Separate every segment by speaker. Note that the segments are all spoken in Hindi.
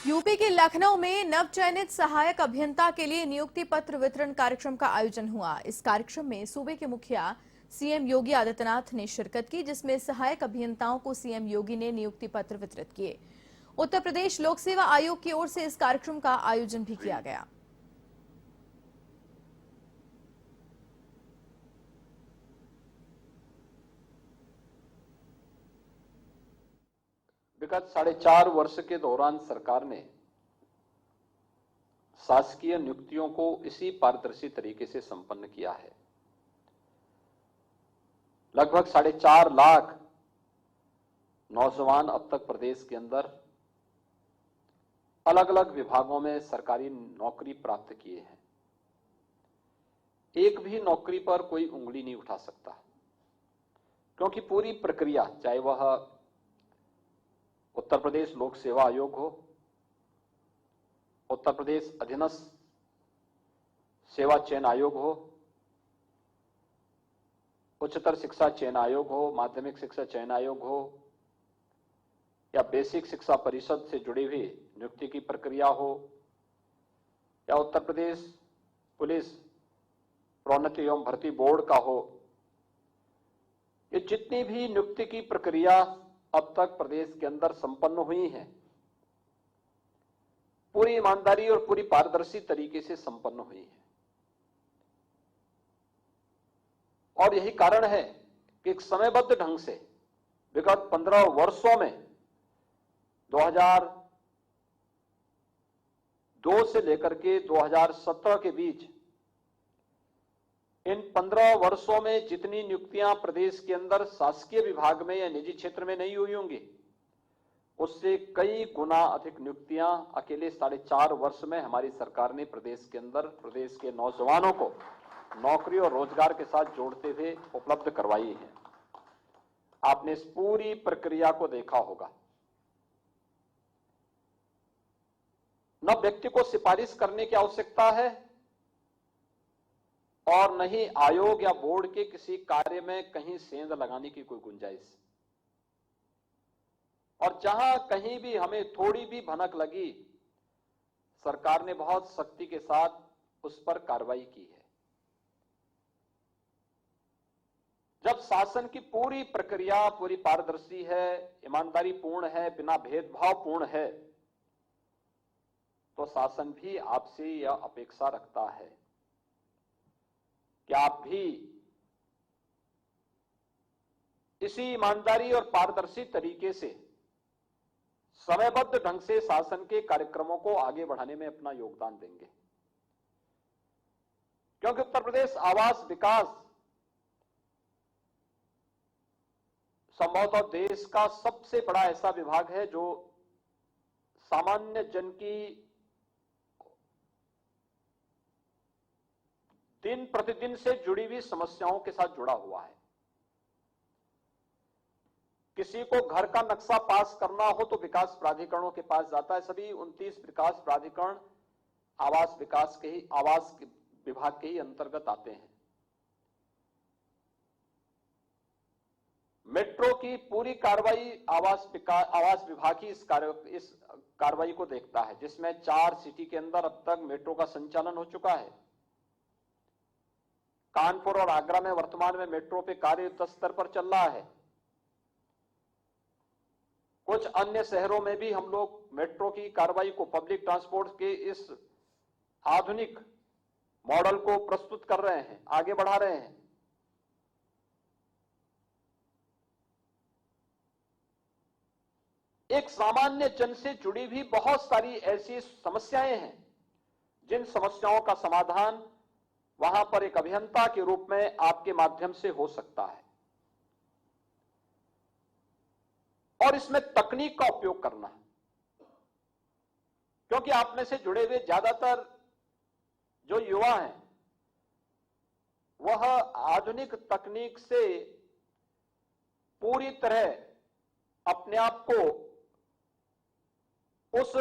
Speaker 1: यूपी के लखनऊ में नवचयनित सहायक अभियंता के लिए नियुक्ति पत्र वितरण कार्यक्रम का आयोजन हुआ। इस कार्यक्रम में सूबे के मुखिया सीएम योगी आदित्यनाथ ने शिरकत की, जिसमें सहायक अभियंताओं को सीएम योगी ने नियुक्ति पत्र वितरित किए। उत्तर प्रदेश लोक सेवा आयोग की ओर से इस कार्यक्रम का आयोजन भी किया गया।
Speaker 2: विगत 4.5 वर्ष के दौरान सरकार ने शासकीय नियुक्तियों को इसी पारदर्शी तरीके से संपन्न किया है। लगभग 4.5 लाख नौजवान अब तक प्रदेश के अंदर अलग अलग विभागों में सरकारी नौकरी प्राप्त किए हैं। एक भी नौकरी पर कोई उंगली नहीं उठा सकता, क्योंकि पूरी प्रक्रिया, चाहे वह उत्तर प्रदेश लोक सेवा आयोग हो, उत्तर प्रदेश अधीनस्थ सेवा चयन आयोग हो, उच्चतर शिक्षा चयन आयोग हो, माध्यमिक शिक्षा चयन आयोग हो, या बेसिक शिक्षा परिषद से जुड़ी हुई नियुक्ति की प्रक्रिया हो, या उत्तर प्रदेश पुलिस प्रोन्नति एवं भर्ती बोर्ड का हो, ये जितनी भी नियुक्ति की प्रक्रिया अब तक प्रदेश के अंदर संपन्न हुई है, पूरी ईमानदारी और पूरी पारदर्शी तरीके से संपन्न हुई है। और यही कारण है कि एक समयबद्ध ढंग से विगत 15 वर्षों में 2002 से लेकर के 2017 के बीच इन 15 वर्षों में जितनी नियुक्तियां प्रदेश के अंदर शासकीय विभाग में या निजी क्षेत्र में नहीं हुई होंगी, उससे कई गुना अधिक नियुक्तियां अकेले 4.5 वर्ष में हमारी सरकार ने प्रदेश के अंदर प्रदेश के नौजवानों को नौकरी और रोजगार के साथ जोड़ते हुए उपलब्ध करवाई है। आपने इस पूरी प्रक्रिया को देखा होगा। न व्यक्ति को सिफारिश करने की आवश्यकता है और न ही आयोग या बोर्ड के किसी कार्य में कहीं सेंध लगाने की कोई गुंजाइश। और जहां कहीं भी हमें थोड़ी भी भनक लगी, सरकार ने बहुत सख्ती के साथ उस पर कार्रवाई की है। जब शासन की पूरी प्रक्रिया पूरी पारदर्शी है, ईमानदारी पूर्ण है, बिना भेदभाव पूर्ण है, तो शासन भी आपसे यह अपेक्षा रखता है कि आप भी इसी ईमानदारी और पारदर्शी तरीके से समयबद्ध ढंग से शासन के कार्यक्रमों को आगे बढ़ाने में अपना योगदान देंगे। क्योंकि उत्तर प्रदेश आवास विकास संभवतः देश का सबसे बड़ा ऐसा विभाग है जो सामान्य जन की दिन प्रतिदिन से जुड़ी हुई समस्याओं के साथ जुड़ा हुआ है। किसी को घर का नक्शा पास करना हो तो विकास प्राधिकरणों के पास जाता है। सभी 29 विकास प्राधिकरण आवास विभाग के ही अंतर्गत आते हैं। मेट्रो की पूरी कार्रवाई आवास विभाग ही इस कार्रवाई को देखता है, जिसमें 4 सिटी के अंदर अब तक मेट्रो का संचालन हो चुका है। कानपुर और आगरा में वर्तमान में मेट्रो पे कार्य युद्ध स्तर पर चल रहा है। कुछ अन्य शहरों में भी हम लोग मेट्रो की कार्रवाई को, पब्लिक ट्रांसपोर्ट के इस आधुनिक मॉडल को प्रस्तुत कर रहे हैं, आगे बढ़ा रहे हैं। एक सामान्य जन से जुड़ी भी बहुत सारी ऐसी समस्याएं हैं जिन समस्याओं का समाधान वहां पर एक अभियंता के रूप में आपके माध्यम से हो सकता है। और इसमें तकनीक का उपयोग करना, क्योंकि आप में से जुड़े हुए ज्यादातर जो युवा हैं वह आधुनिक तकनीक से पूरी तरह अपने आप को उस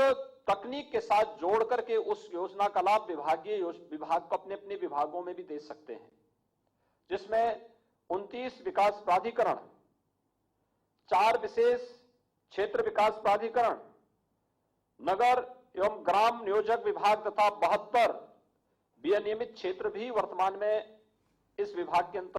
Speaker 2: तकनीक के साथ जोड़ करके उस योजना का लाभ विभाग को अपने अपने विभागों में भी दे सकते हैं, जिसमें 29 विकास प्राधिकरण, 4 विशेष क्षेत्र विकास प्राधिकरण, नगर एवं ग्राम नियोजक विभाग तथा 72 विनियमित क्षेत्र भी वर्तमान में इस विभाग के अंतर्गत